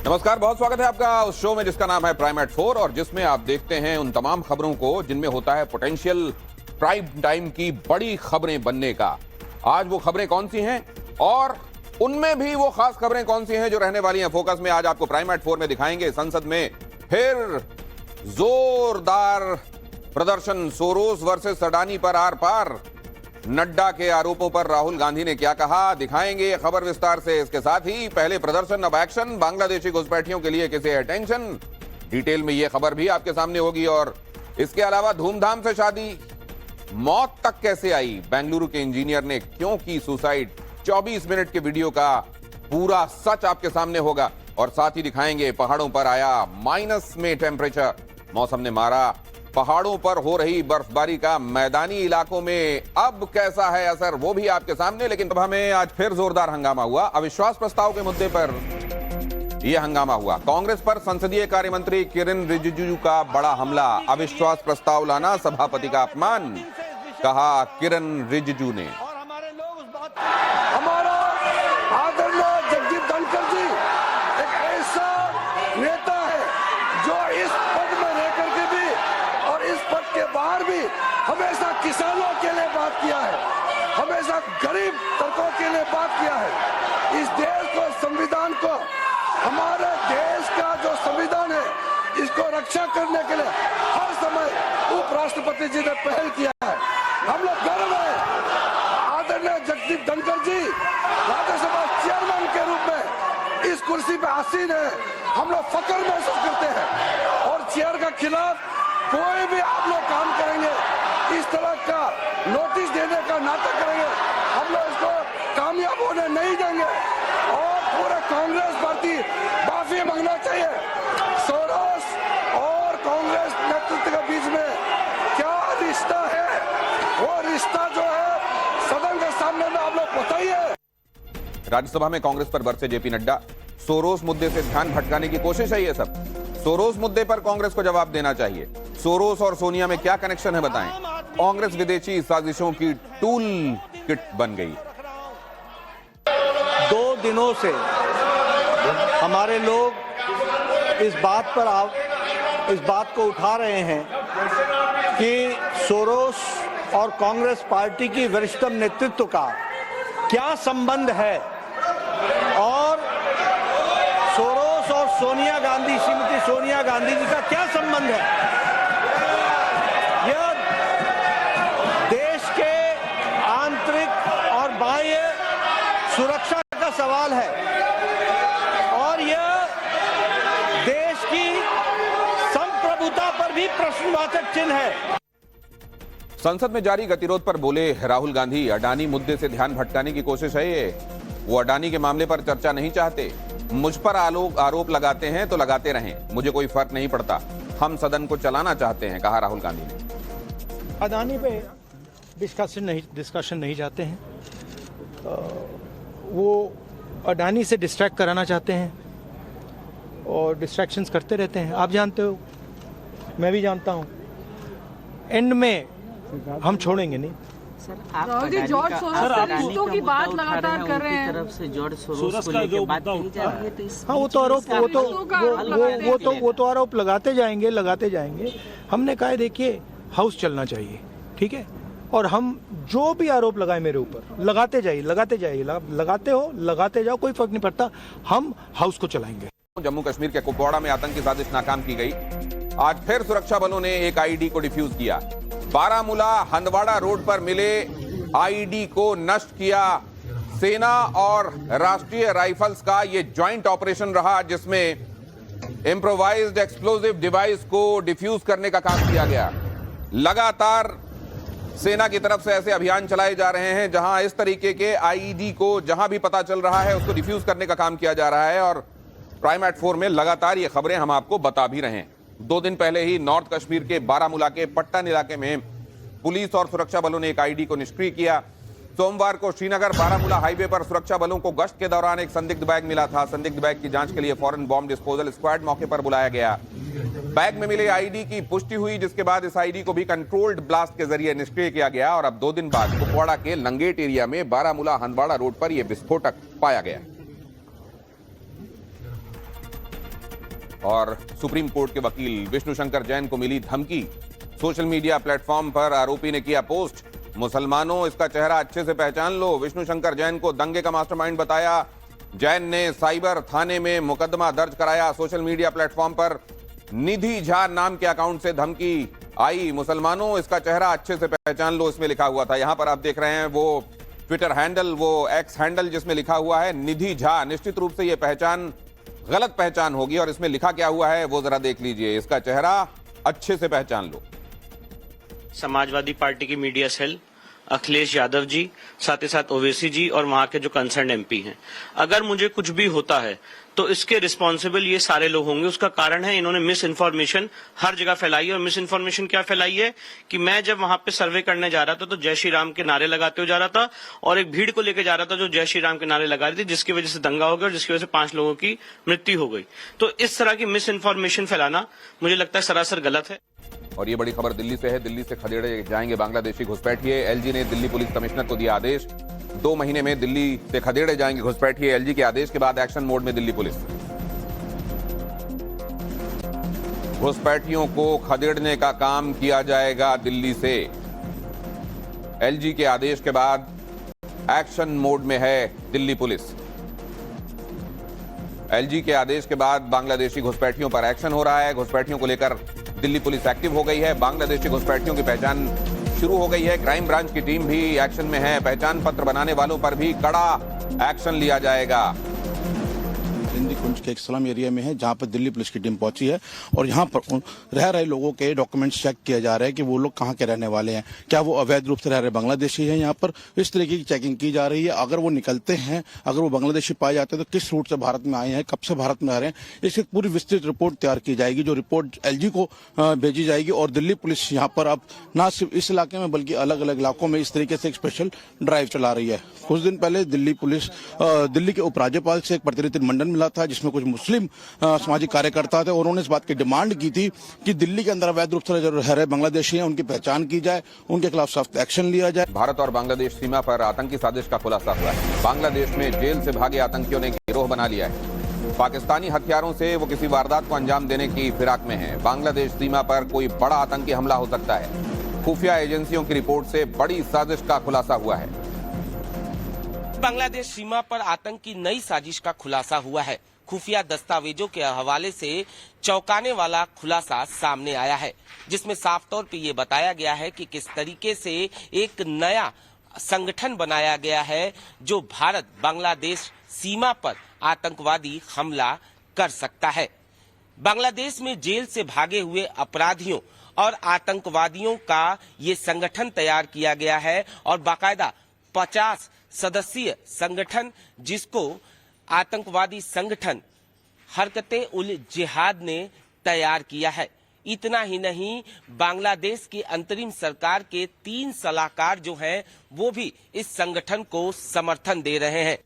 नमस्कार, बहुत स्वागत है आपका उस शो में जिसका नाम है प्राइम एट 4 और जिसमें आप देखते हैं उन तमाम खबरों को जिनमें होता है पोटेंशियल प्राइम टाइम की बड़ी खबरें बनने का। आज वो खबरें कौन सी हैं और उनमें भी वो खास खबरें कौन सी हैं जो रहने वाली हैं फोकस में, आज आपको प्राइम एट 4 में दिखाएंगे। संसद में फिर जोरदार प्रदर्शन, सोरोस वर्सेस अडानी पर आर पार। नड्डा के आरोपों पर राहुल गांधी ने क्या कहा, दिखाएंगे ये खबर विस्तार से। इसके साथ ही पहले प्रदर्शन अब एक्शन, बांग्लादेशी घुसपैठियों के लिए किसे है टेंशन, डिटेल में ये खबर भी आपके सामने होगी। और इसके अलावा धूमधाम से शादी, मौत तक कैसे आई, बेंगलुरु के इंजीनियर ने क्यों की सुसाइड, 24 मिनट के वीडियो का पूरा सच आपके सामने होगा। और साथ ही दिखाएंगे पहाड़ों पर आया माइनस में टेम्परेचर, मौसम ने मारा पहाड़ों पर हो रही बर्फबारी का मैदानी इलाकों में अब कैसा है असर, वो भी आपके सामने। लेकिन सभा में आज फिर जोरदार हंगामा हुआ। अविश्वास प्रस्ताव के मुद्दे पर यह हंगामा हुआ। कांग्रेस पर संसदीय कार्य मंत्री किरेन रिजिजू का बड़ा हमला, अविश्वास प्रस्ताव लाना सभापति का अपमान, कहा किरेन रिजिजू ने। हमारा आदरणीय जगदीप धनखड़ जी एक ऐसा नेता है जो इस पद में रह करके भी और इस पद के बाहर भी हमेशा किसानों के लिए बात किया है, हमेशा गरीब तबकों के लिए बात किया है। इस देश को, संविधान को, हमारे देश का जो संविधान है इसको रक्षा करने के लिए हर समय उपराष्ट्रपति जी ने पहल किया है। हम लोग गर्व है आदरणीय जगदीप धनखड़ जी राज्यसभा चेयरमैन के रूप में इस कुर्सी पे आसीन है, हम लोग फक्र महसूस करते हैं। और चेयर के खिलाफ कोई भी आप लोग काम करेंगे, इस तरह का नोटिस देने का नाटक करेंगे, हम लोग इसको कामयाब होने नहीं देंगे। और पूरे कांग्रेस पार्टी माफी मांगना चाहिए। सोरोस और कांग्रेस नेतृत्व के बीच में क्या रिश्ता है, वो रिश्ता जो है सदन के सामने में आप लोग बताइए। राज्यसभा में कांग्रेस पर बरसे जेपी नड्डा, सोरोस मुद्दे से ध्यान भटकाने की कोशिश है ये सब। सोरोस मुद्दे पर कांग्रेस को जवाब देना चाहिए। सोरोस और सोनिया में क्या कनेक्शन है बताएं। कांग्रेस विदेशी साजिशों की टूल किट बन गई। 2 दिनों से हमारे लोग इस बात को उठा रहे हैं कि सोरोस और कांग्रेस पार्टी की वरिष्ठतम नेतृत्व का क्या संबंध है और सोरोस और सोनिया गांधी, श्रीमती सोनिया गांधी जी का क्या संबंध है। यह देश के आंतरिक और बाह्य सुरक्षा का सवाल है और यह देश की संप्रभुता पर भी प्रश्नवाचक चिन्ह है। संसद में जारी गतिरोध पर बोले राहुल गांधी, अडानी मुद्दे से ध्यान भटकाने की कोशिश है ये। वो अडानी के मामले पर चर्चा नहीं चाहते, मुझ पर आरोप लगाते हैं तो लगाते रहें, मुझे कोई फर्क नहीं पड़ता, हम सदन को चलाना चाहते हैं, कहा राहुल गांधी ने। अडानी पे डिस्कशन नहीं चाहते हैं, वो अडानी से डिस्ट्रैक्ट कराना चाहते हैं और डिस्ट्रैक्शंस करते रहते हैं। आप जानते हो, मैं भी जानता हूँ, एंड में हम छोड़ेंगे नहीं। राहुल जी, जॉर्ज सोरोस से रिश्तों की बात लगातार कर रहे हैं। तरफ से जॉर्ज सोरोस को लेकर बात की जा रही है, तो हाँ, वो तो आरोप लगाते जाएंगे। हमने कहा देखिए, हाउस चलना चाहिए, ठीक है, और हम जो भी आरोप लगाए मेरे ऊपर लगाते जाइए, लगाते जाओ, कोई फर्क नहीं पड़ता, हम हाउस को चलाएंगे। जम्मू कश्मीर के कुपवाड़ा में आतंकी साजिश नाकाम की गई। आज फिर सुरक्षा बलों ने एक आईईडी को डिफ्यूज किया। बारामूला हंदवाड़ा रोड पर मिले आईईडी को नष्ट किया। सेना और राष्ट्रीय राइफल्स का यह ज्वाइंट ऑपरेशन रहा जिसमें इंप्रोवाइज्ड एक्सप्लोजिव डिवाइस को डिफ्यूज करने का काम किया गया। लगातार सेना की तरफ से ऐसे अभियान चलाए जा रहे हैं जहां इस तरीके के आईईडी को जहां भी पता चल रहा है उसको डिफ्यूज करने का काम किया जा रहा है। और प्राइम एट 4 में लगातार ये खबरें हम आपको बता भी रहे हैं। 2 दिन पहले ही नॉर्थ कश्मीर के बारामूला के पट्टन इलाके में पुलिस और सुरक्षा बलों ने एक आईईडी को निष्क्रिय किया। सोमवार को श्रीनगर बारामूला हाईवे पर सुरक्षा बलों को गश्त के दौरान एक संदिग्ध बैग मिला था। संदिग्ध बैग की जांच के लिए फॉरेन बॉम्ब डिस्पोजल स्क्वाड मौके पर बुलाया गया। बैग में मिले आईडी की पुष्टि हुई, जिसके बाद इस आईडी को भी कंट्रोल्ड ब्लास्ट के जरिए निष्क्रिय किया गया और अब 2 दिन बाद कुपवाड़ा के लंगेट एरिया में बारामूला हंदवाड़ा रोड पर यह विस्फोटक पाया गया। और सुप्रीम कोर्ट के वकील विष्णु शंकर जैन को मिली धमकी। सोशल मीडिया प्लेटफॉर्म पर आरोपी ने किया पोस्ट, मुसलमानों इसका चेहरा अच्छे से पहचान लो। विष्णु शंकर जैन को दंगे का मास्टरमाइंड बताया। जैन ने साइबर थाने में मुकदमा दर्ज कराया। सोशल मीडिया प्लेटफॉर्म पर निधि झा नाम के अकाउंट से धमकी आई, मुसलमानों इसका चेहरा अच्छे से पहचान लो, इसमें लिखा हुआ था। यहां पर आप देख रहे हैं वो ट्विटर हैंडल, वो एक्स हैंडल जिसमें लिखा हुआ है निधि झा। निश्चित रूप से यह पहचान गलत पहचान होगी और इसमें लिखा क्या हुआ है वो जरा देख लीजिए। इसका चेहरा अच्छे से पहचान लो। समाजवादी पार्टी की मीडिया सेल, अखिलेश यादव जी, साथ ही साथ ओवैसी जी और वहां के जो कंसर्न एमपी हैं। अगर मुझे कुछ भी होता है तो इसके रिस्पॉन्सिबल ये सारे लोग होंगे। उसका कारण है इन्होंने मिस इन्फॉर्मेशन हर जगह फैलाई है। और मिस इन्फॉर्मेशन क्या फैलाई है कि मैं जब वहां पे सर्वे करने जा रहा था तो जय श्री राम के नारे लगाते हुए जा रहा था और एक भीड़ को लेकर जा रहा था जो जय श्री राम के नारे लगा रही थी, जिसकी वजह से दंगा हो गया और जिसकी वजह से 5 लोगों की मृत्यु हो गई। तो इस तरह की मिस इन्फॉर्मेशन फैलाना मुझे लगता है सरासर गलत है। और ये बड़ी खबर दिल्ली से है। दिल्ली से खदेड़े जाएंगे बांग्लादेशी घुसपैठिए। एलजी ने दिल्ली पुलिस कमिश्नर को दिया आदेश, 2 महीने में दिल्ली से खदेड़े जाएंगे घुसपैठिए। एलजी के आदेश के बाद एक्शन मोड में दिल्ली पुलिस। घुसपैठियों को खदेड़ने का काम किया जाएगा दिल्ली से। एलजी के आदेश के बाद एक्शन मोड में है दिल्ली पुलिस। एलजी के आदेश के बाद बांग्लादेशी घुसपैठियों पर एक्शन हो रहा है। घुसपैठियों को लेकर दिल्ली पुलिस एक्टिव हो गई है। बांग्लादेशी घुसपैठियों की पहचान शुरू हो गई है। क्राइम ब्रांच की टीम भी एक्शन में है। पहचान पत्र बनाने वालों पर भी कड़ा एक्शन लिया जाएगा। हिंदी कुंज के एक स्लम एरिया में है जहां पर दिल्ली पुलिस की टीम पहुंची है और यहां पर रह रहे लोगों के डॉक्यूमेंट्स चेक किया जा रहा है कि वो लोग कहां के रहने वाले हैं, क्या वो अवैध रूप से रह रहे बांग्लादेशी हैं। यहां पर इस तरीके की चेकिंग की जा रही है। अगर वो निकलते हैं, अगर वो बांग्लादेशी पाए जाते हैं तो किस रूट से भारत में आए हैं, कब से भारत में आ रहे हैं, इसकी पूरी विस्तृत रिपोर्ट तैयार की जाएगी जो रिपोर्ट एलजी को भेजी जाएगी। और दिल्ली पुलिस यहाँ पर अब न सिर्फ इस इलाके में बल्कि अलग अलग इलाकों में इस तरीके से एक स्पेशल ड्राइव चला रही है। कुछ दिन पहले दिल्ली पुलिस दिल्ली के उपराज्यपाल से एक प्रतिनिधि मंडल मिला था जिसमें कुछ मुस्लिम सामाजिक कार्यकर्ता थे और उन्होंने इस बात की डिमांड की थी कि दिल्ली के अंदर अवैध रूप से जो रह रहे बांग्लादेशी हैं उनकी पहचान की जाए, उनके खिलाफ सख्त एक्शन लिया जाए। भारत और बांग्लादेश सीमा पर आतंकी साजिश का खुलासा हुआ है। बांग्लादेश में जेल से भागे आतंकियों ने गिरोह बना लिया है। पाकिस्तानी हथियारों से वो किसी वारदात को अंजाम देने की फिराक में है। बांग्लादेश सीमा पर कोई बड़ा आतंकी हमला हो सकता है। खुफिया एजेंसियों की रिपोर्ट से बड़ी साजिश का खुलासा हुआ है। बांग्लादेश सीमा पर आतंक की नई साजिश का खुलासा हुआ है। खुफिया दस्तावेजों के हवाले से चौंकाने वाला खुलासा सामने आया है, जिसमें साफ तौर पे ये बताया गया है कि किस तरीके से एक नया संगठन बनाया गया है जो भारत बांग्लादेश सीमा पर आतंकवादी हमला कर सकता है। बांग्लादेश में जेल से भागे हुए अपराधियों और आतंकवादियों का ये संगठन तैयार किया गया है और बाकायदा 50 सदस्यीय संगठन जिसको आतंकवादी संगठन हरकते उल जिहाद ने तैयार किया है। इतना ही नहीं, बांग्लादेश की अंतरिम सरकार के 3 सलाहकार जो हैं वो भी इस संगठन को समर्थन दे रहे हैं।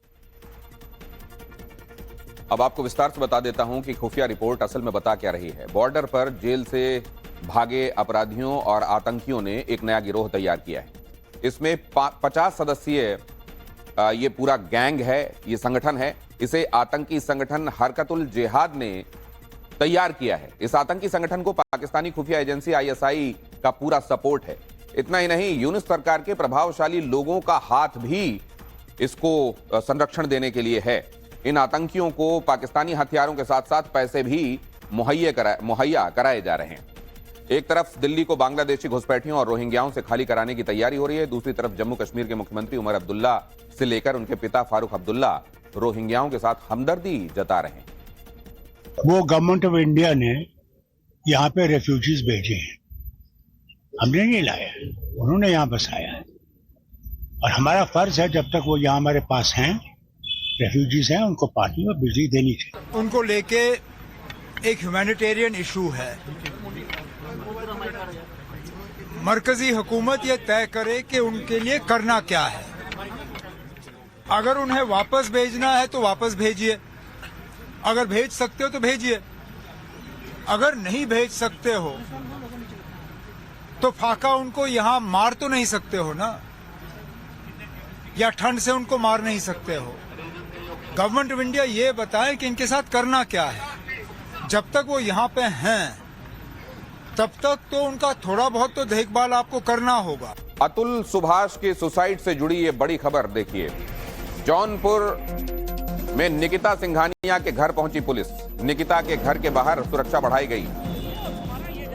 अब आपको विस्तार से बता देता हूं कि खुफिया रिपोर्ट असल में बता क्या रही है। बॉर्डर पर जेल से भागे अपराधियों और आतंकियों ने एक नया गिरोह तैयार किया है। इसमें 50 सदस्यीय ये पूरा गैंग है, ये संगठन है। इसे आतंकी संगठन हरकतुल जिहाद ने तैयार किया है। इस आतंकी संगठन को पाकिस्तानी खुफिया एजेंसी ISI का पूरा सपोर्ट है। इतना ही नहीं, यूनुस सरकार के प्रभावशाली लोगों का हाथ भी इसको संरक्षण देने के लिए है। इन आतंकियों को पाकिस्तानी हथियारों के साथ साथ पैसे भी मुहैया कराए जा रहे हैं। एक तरफ दिल्ली को बांग्लादेशी घुसपैठियों और रोहिंग्याओं से खाली कराने की तैयारी हो रही है, दूसरी तरफ जम्मू कश्मीर के मुख्यमंत्री उमर अब्दुल्ला से लेकर उनके पिता फारूक अब्दुल्ला रोहिंग्याओं के साथ हमदर्दी जता रहे हैं। वो गवर्नमेंट ऑफ इंडिया ने यहाँ पे रेफ्यूजीज भेजे हैं, हमने नहीं लाया, उन्होंने यहाँ बसाया है और हमारा फर्ज है जब तक वो यहाँ हमारे पास हैं, रेफ्यूजीज हैं, उनको पानी और बिजली देनी चाहिए। उनको लेके एक ह्यूमैनिटेरियन इशू है। मरकजी हुकूमत ये तय करे कि उनके लिए करना क्या है। अगर उन्हें वापस भेजना है तो वापस भेजिए, अगर भेज सकते हो तो भेजिए, अगर नहीं भेज सकते हो तो फाका उनको यहां मार तो नहीं सकते हो ना, या ठंड से उनको मार नहीं सकते हो। गवर्नमेंट ऑफ इंडिया ये बताए कि इनके साथ करना क्या है। जब तक वो यहाँ पे हैं तब तक तो उनका थोड़ा बहुत तो देखभाल आपको करना होगा। अतुल सुभाष के सुसाइड से जुड़ी ये बड़ी खबर देखिए। जौनपुर में निकिता सिंघानिया के घर पहुंची पुलिस। निकिता के घर के बाहर सुरक्षा बढ़ाई गई।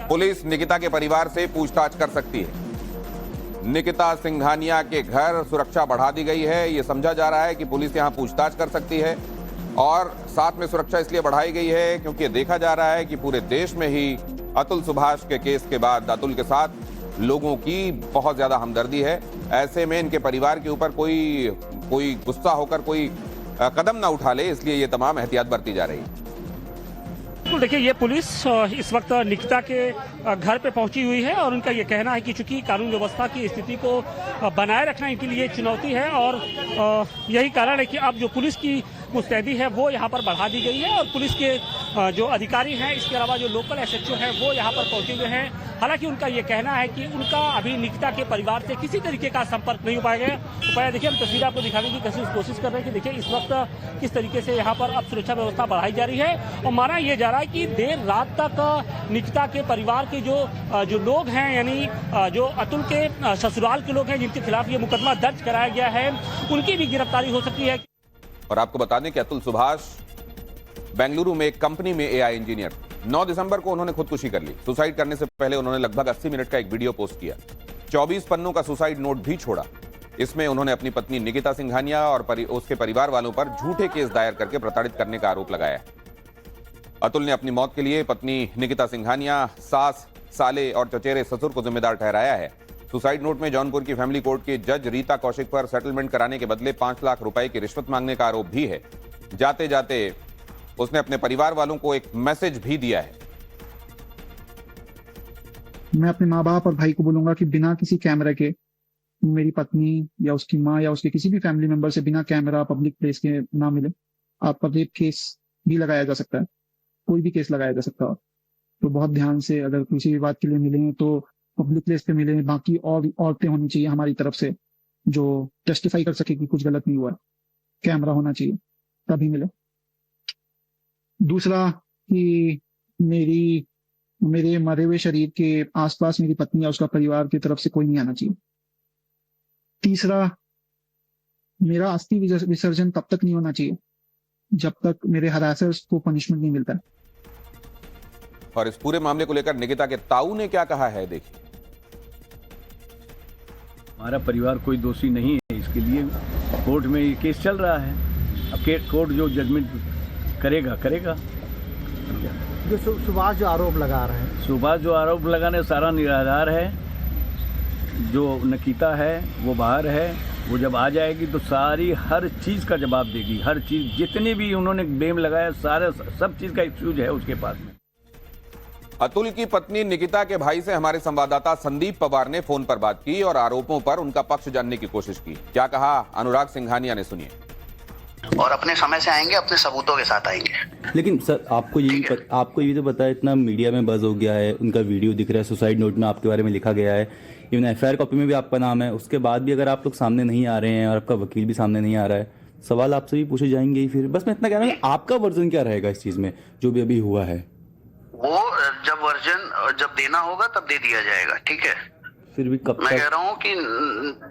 पुलिस निकिता के परिवार से पूछताछ कर सकती है। निकिता सिंघानिया के घर सुरक्षा बढ़ा दी गई है। यह समझा जा रहा है कि पुलिस यहां पूछताछ कर सकती है और साथ में सुरक्षा इसलिए बढ़ाई गई है क्योंकि देखा जा रहा है कि पूरे देश में ही अतुल सुभाष के केस के बाद अतुल के साथ लोगों की बहुत ज्यादा हमदर्दी है। ऐसे में इनके परिवार के ऊपर कोई गुस्सा होकर कोई कदम ना उठा ले, इसलिए ये तमाम एहतियात बरती जा रही है। बिल्कुल, देखिए ये पुलिस इस वक्त निकिता के घर पे पहुंची हुई है और उनका ये कहना है कि चूंकि कानून व्यवस्था की स्थिति को बनाए रखना इनके लिए चुनौती है और यही कारण है कि अब जो पुलिस की मुस्तैदी है वो यहाँ पर बढ़ा दी गई है और पुलिस के जो अधिकारी हैं, इसके अलावा जो लोकल एसएचओ हैं वो यहाँ पर पहुंचे हुए हैं। हालांकि उनका ये कहना है कि उनका अभी निकिता के परिवार से किसी तरीके का संपर्क नहीं हो पाया। देखिए, हम तस्वीर आपको दिखाने की कोशिश कर रहे हैं कि देखिए इस वक्त किस तरीके से यहाँ पर अब सुरक्षा व्यवस्था बढ़ाई जा रही है और माना यह जा रहा है कि देर रात तक निकिता के परिवार के जो लोग हैं, यानी जो अतुल के ससुराल के लोग हैं जिनके खिलाफ ये मुकदमा दर्ज कराया गया है, उनकी भी गिरफ्तारी हो सकती है। और आपको बता दें कि अतुल सुभाष बेंगलुरु में एक कंपनी में एआई इंजीनियर। 9 दिसंबर को उन्होंने खुदकुशी कर ली। सुसाइड करने से पहले उन्होंने लगभग 80 मिनट का एक वीडियो पोस्ट किया। 24 पन्नों का सुसाइड नोट भी छोड़ा। इसमें उन्होंने अपनी पत्नी निकिता सिंघानिया और उसके परिवार वालों पर झूठे केस दायर करके प्रताड़ित करने का आरोप लगाया। अतुल ने अपनी मौत के लिए पत्नी निकिता सिंघानिया, सास, साले और चचेरे ससुर को जिम्मेदार ठहराया है। सुसाइड नोट में जौनपुर की फैमिली कोर्ट की जज रीता कौशिक पर सेटलमेंट कराने के बदले 5 लाख रुपए की रिश्वत मांगने का आरोप भी है। जाते जाते उसने अपने परिवार वालों को एक मैसेज भी दिया है। मैं अपने माँ बाप और भाई को बोलूंगा कि बिना किसी कैमरे के मेरी पत्नी या उसकी माँ या उसके किसी भी फैमिली मेंबर से बिना कैमरा पब्लिक प्लेस के ना मिले। आप पर रेप केस भी लगाया जा सकता है, कोई भी केस लगाया जा सकता है। तो बहुत ध्यान से अगर किसी भी बात के लिए मिले तो पब्लिक प्लेस पे मिले। बाकी और औरतें होनी चाहिए हमारी तरफ से जो टेस्टिफाई कर सके कि कुछ गलत नहीं हुआ है। कैमरा होना चाहिए तभी मिले। दूसरा कि मेरे मरे हुए शरीर के आसपास मेरी पत्नी या उसका परिवार की तरफ से कोई नहीं आना चाहिए। तीसरा, मेरा अस्थि विसर्जन तब तक नहीं होना चाहिए जब तक मेरे हरासर्स को पनिशमेंट नहीं मिलता है। और इस पूरे मामले को लेकर निकिता के ताऊ ने क्या कहा है, देखिए। हमारा परिवार कोई दोषी नहीं है, इसके लिए कोर्ट में ये केस चल रहा है। अब कोर्ट जो जजमेंट करेगा। जो सुभाष जो आरोप लगा रहे हैं, सुभाष जो आरोप लगाने सारा निराधार है। जो निकिता है वो बाहर है, वो जब आ जाएगी तो सारी हर चीज़ का जवाब देगी। हर चीज़ जितनी भी उन्होंने ब्लेम लगाया सारे सब चीज़ का एक्सक्यूज है उसके पास में। अतुल की पत्नी निकिता के भाई से हमारे संवाददाता संदीप पवार ने फोन पर बात की और आरोपों पर उनका पक्ष जानने की कोशिश की। क्या कहा अनुराग सिंघानिया ने, सुनिए। और अपने समय से आएंगे, अपने सबूतों के साथ आएंगे। लेकिन सर आपको ये तो पता है, इतना मीडिया में बज़ हो गया है, उनका वीडियो दिख रहा है, सुसाइड नोट में आपके बारे में लिखा गया है, इवन एफआईआर कॉपी में भी आपका नाम है। उसके बाद भी अगर आप लोग सामने नहीं आ रहे हैं और आपका वकील भी सामने नहीं आ रहा है, सवाल आपसे भी पूछे जाएंगे ही। फिर बस मैं इतना कह रहा हूँ, आपका वर्जन क्या रहेगा इस चीज़ में जो भी अभी हुआ है? वो जब वर्जन जब देना होगा तब दे दिया जाएगा, ठीक है। फिर भी कब मैं कह रहा हूँ कि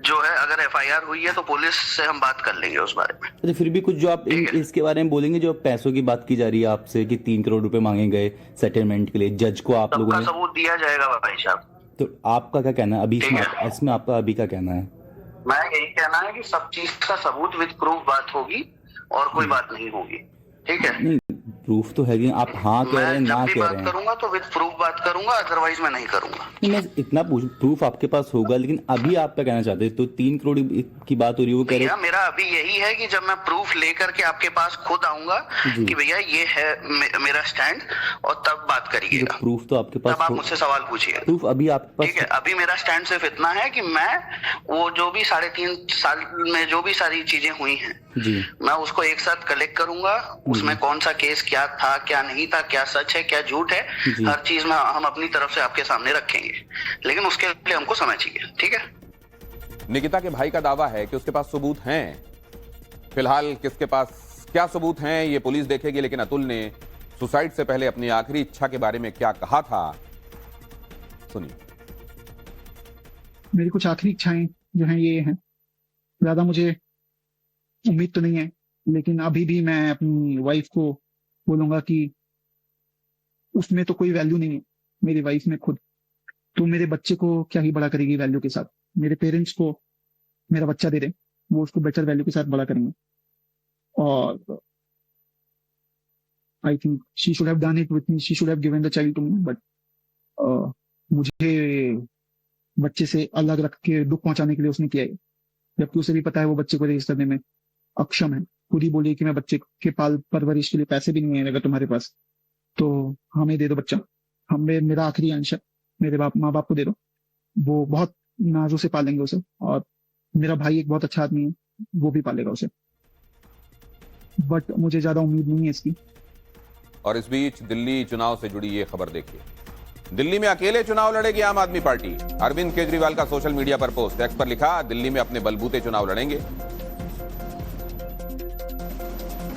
जो है अगर एफआईआर हुई है तो पुलिस से हम बात कर लेंगे उस बारे में। अच्छा, फिर भी कुछ जो आप इसके बारे में बोलेंगे, जो पैसों की बात की जा रही है आपसे कि 3 करोड़ रुपए मांगे गए सेटलमेंट के लिए, जज को आप लोगों ने सबूत दिया जाएगा भाई साहब। तो आपका क्या कहना है अभी इसमें आपका अभी क्या कहना है? मैं यही कहना है कि सब चीज का सबूत विद प्रूफ बात होगी और कोई बात नहीं होगी, ठीक है। नहीं, प्रूफ तो है, आप हाँ कह रहे हैं, ना कह रहे हैं। करूंगा तो विद प्रूफ बात करूंगा, अदरवाइज मैं नहीं करूंगा। नहीं, मैं इतना प्रूफ आपके पास होगा, लेकिन अभी आप क्या कहना चाहते हैं? तो 3 करोड़ की बात हो रही है, वो कह रहे हैं। मेरा अभी यही है कि जब मैं प्रूफ लेकर के आपके पास खुद आऊंगा कि भैया ये है मेरा स्टैंड, और तब बात करिएगा। प्रूफ तो आपके पास, तब आप मुझसे सवाल पूछिए। प्रूफ अभी आपके पास, ठीक है। अभी मेरा स्टैंड सिर्फ इतना है कि मैं वो जो भी 3.5 साल में जो भी सारी चीजें हुई हैं मैं उसको एक साथ कलेक्ट करूंगा। उसमें कौन सा केस क्या था, क्या नहीं था, क्या सच है, क्या झूठ है, हर चीज में हम अपनी तरफ से आपके सामने रखेंगे, लेकिन उसके लिए हमको समय चाहिए, ठीक है। निकिता के भाई का दावा है कि उसके पास सबूत हैं। फिलहाल किसके पास क्या सबूत हैं ये पुलिस देखेगी, लेकिन अतुल ने सुसाइड से पहले अपनी आखिरी इच्छा के बारे में क्या कहा था, सुनिए। मेरी कुछ आखिरी इच्छाएं जो हैं ये हैं, ज्यादा मुझे उम्मीद तो नहीं है, लेकिन अभी भी मैं अपनी वाइफ को बोलूंगा कि उसमें तो कोई वैल्यू नहीं है, मेरी वाइफ में खुद, तो मेरे बच्चे को क्या ही बड़ा करेगी वैल्यू के साथ। मेरे पेरेंट्स को मेरा बच्चा दे रहे, वो उसको बेटर वैल्यू के साथ बड़ा करेंगे। और I think she should have done it with me, she should have given the child to me, but मुझे बच्चे से अलग रख के दुख पहुंचाने के लिए उसने किया है, जबकि उसे भी पता है वो बच्चे को रेज करने में अक्षम है। खुद ही बोली कि मैं बच्चे के परवरिश के लिए पैसे भी नहीं है अगर तुम्हारे पास, तो हमें दे दो बच्चा, हमें मेरा आखिरी अंश है, मेरे माँ बाप को दे दो, वो बहुत नाजों से पालेंगे उसे। और मेरा भाई एक बहुत अच्छा आदमी है, वो भी पालेगा उसे, बट मुझे ज्यादा उम्मीद नहीं है इसकी। और इस बीच दिल्ली चुनाव से जुड़ी ये खबर देखिए। दिल्ली में अकेले चुनाव लड़ेगी आम आदमी पार्टी। अरविंद केजरीवाल का सोशल मीडिया पर पोस्ट, एक्स पर लिखा, दिल्ली में अपने बलबूते चुनाव लड़ेंगे।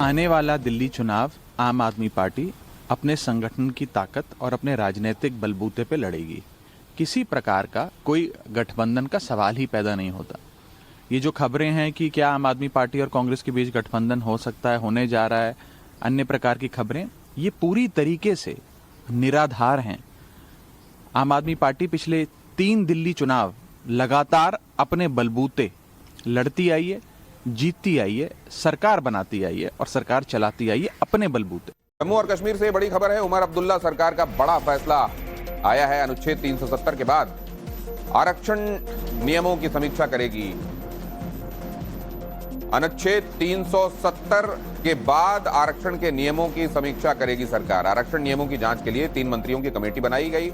आने वाला दिल्ली चुनाव आम आदमी पार्टी अपने संगठन की ताकत और अपने राजनीतिक बलबूते पे लड़ेगी। किसी प्रकार का कोई गठबंधन का सवाल ही पैदा नहीं होता। ये जो खबरें हैं कि क्या आम आदमी पार्टी और कांग्रेस के बीच गठबंधन हो सकता है, होने जा रहा है, अन्य प्रकार की खबरें, ये पूरी तरीके से निराधार हैं। आम आदमी पार्टी पिछले 3 दिल्ली चुनाव लगातार अपने बलबूते लड़ती आई है, जीतती आई है, सरकार बनाती आई है और सरकार चलाती आई है अपने बलबूते। जम्मू और कश्मीर से बड़ी खबर है। उमर अब्दुल्ला सरकार का बड़ा फैसला आया है। अनुच्छेद 370 के बाद आरक्षण नियमों की समीक्षा करेगी। अनुच्छेद 370 के बाद आरक्षण के नियमों की समीक्षा करेगी सरकार। आरक्षण नियमों की जांच के लिए 3 मंत्रियों की कमेटी बनाई गई।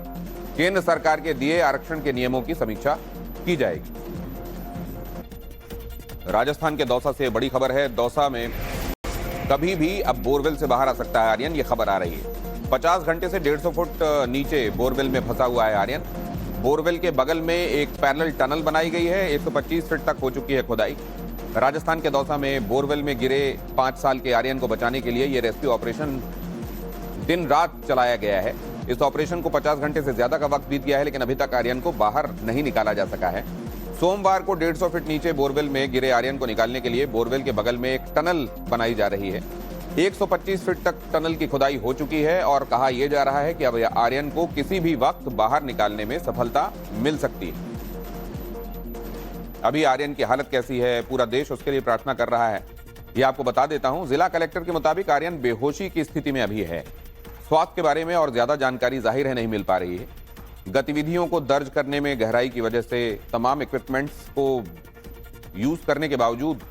केंद्र सरकार के दिए आरक्षण के नियमों की समीक्षा की जाएगी। राजस्थान के दौसा से बड़ी खबर है। दौसा में कभी भी अब बोरवेल से बाहर आ सकता है आर्यन, ये खबर आ रही है। 50 घंटे से 150 फुट नीचे बोरवेल में फंसा हुआ है आर्यन। बोरवेल के बगल में एक पैरेलल टनल बनाई गई है। 125 फीट तक हो चुकी है खुदाई। राजस्थान के दौसा में बोरवेल में गिरे 5 साल के आर्यन को बचाने के लिए यह रेस्क्यू ऑपरेशन दिन रात चलाया गया है। इस ऑपरेशन को 50 घंटे से ज्यादा का वक्त बीत गया है, लेकिन अभी तक आर्यन को बाहर नहीं निकाला जा सका है। सोमवार को 150 फीट नीचे बोरवेल में गिरे आर्यन को निकालने के लिए बोरवेल के बगल में एक टनल बनाई जा रही है। 125 फीट तक टनल की खुदाई हो चुकी है और कहा यह जा रहा है कि अब आर्यन को किसी भी वक्त बाहर निकालने में सफलता मिल सकती है। अभी आर्यन की हालत कैसी है, पूरा देश उसके लिए प्रार्थना कर रहा है, ये आपको बता देता हूं। जिला कलेक्टर के मुताबिक आर्यन बेहोशी की स्थिति में अभी है। स्वास्थ्य के बारे में और ज्यादा जानकारी जाहिर है नहीं मिल पा रही है। गतिविधियों को दर्ज करने में गहराई की वजह से तमाम इक्विपमेंट्स को यूज करने के बावजूद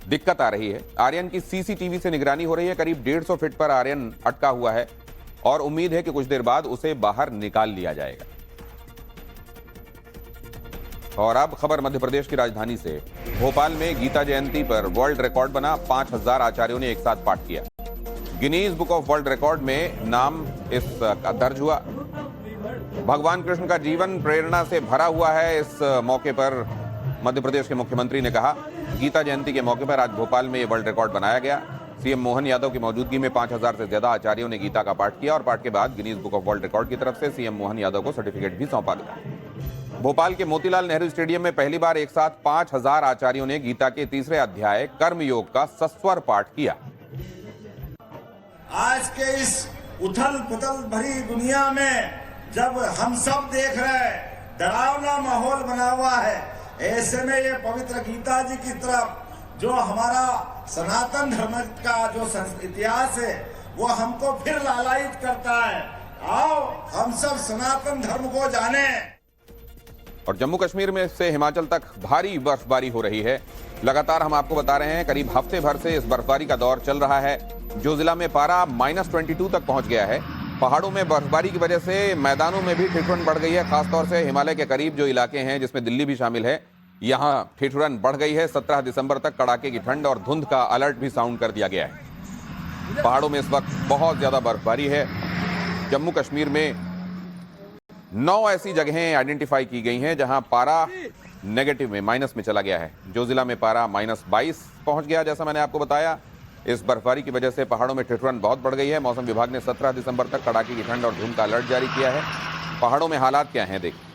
दिक्कत आ रही है। आर्यन की सीसीटीवी से निगरानी हो रही है। करीब 150 फीट पर आर्यन अटका हुआ है और उम्मीद है कि कुछ देर बाद उसे बाहर निकाल लिया जाएगा। और अब खबर मध्य प्रदेश की राजधानी से। भोपाल में गीता जयंती पर वर्ल्ड रिकॉर्ड बना। 5000 आचार्यों ने एक साथ पाठ किया। Guinness book of world record में नाम इसका दर्ज हुआ। भगवान कृष्ण का जीवन प्रेरणा से भरा हुआ है। इस मौके पर मध्य प्रदेश के मुख्यमंत्री ने कहा, गीता जयंती के मौके पर आज भोपाल में ये वर्ल्ड रिकॉर्ड बनाया गया। सीएम मोहन यादव की मौजूदगी में 5000 से ज्यादा आचार्यों ने गीता का पाठ किया और पाठ के बाद Guinness book of world record की तरफ से सीएम मोहन यादव को सर्टिफिकेट भी सौंपा गया। भोपाल के मोतीलाल नेहरू स्टेडियम में पहली बार एक साथ 5000 आचार्यों ने गीता के 3रे अध्याय कर्मयोग का सस्वर पाठ किया। आज के इस उथल पुथल भरी दुनिया में जब हम सब देख रहे हैं डरावना माहौल बना हुआ है, ऐसे में ये पवित्र गीता जी की तरफ जो हमारा सनातन धर्म का जो इतिहास है वो हमको फिर लालायित करता है। आओ हम सब सनातन धर्म को जाने। और जम्मू कश्मीर में से हिमाचल तक भारी बर्फबारी हो रही है। लगातार हम आपको बता रहे हैं करीब हफ्ते भर से इस बर्फबारी का दौर चल रहा है। जो जिला में पारा -22 तक पहुंच गया है। पहाड़ों में बर्फबारी की वजह से मैदानों में भी ठिठुरन बढ़ गई है। खासतौर से हिमालय के करीब जो इलाके हैं जिसमें दिल्ली भी शामिल है, यहां ठिठुरन बढ़ गई है। 17 दिसंबर तक कड़ाके की ठंड और धुंध का अलर्ट भी साउंड कर दिया गया है। पहाड़ों में इस वक्त बहुत ज्यादा बर्फबारी है। जम्मू कश्मीर में 9 ऐसी जगहें आइडेंटिफाई की गई हैं जहां पारा नेगेटिव में, माइनस में चला गया है। जो जिला में पारा -22 पहुंच गया, जैसा मैंने आपको बताया, इस बर्फबारी की वजह से पहाड़ों में ठिठुरन बहुत बढ़ गई है। मौसम विभाग ने 17 दिसंबर तक कड़ाके की ठंड और धुंध का अलर्ट जारी किया है। पहाड़ों में हालात क्या हैं, देखिए।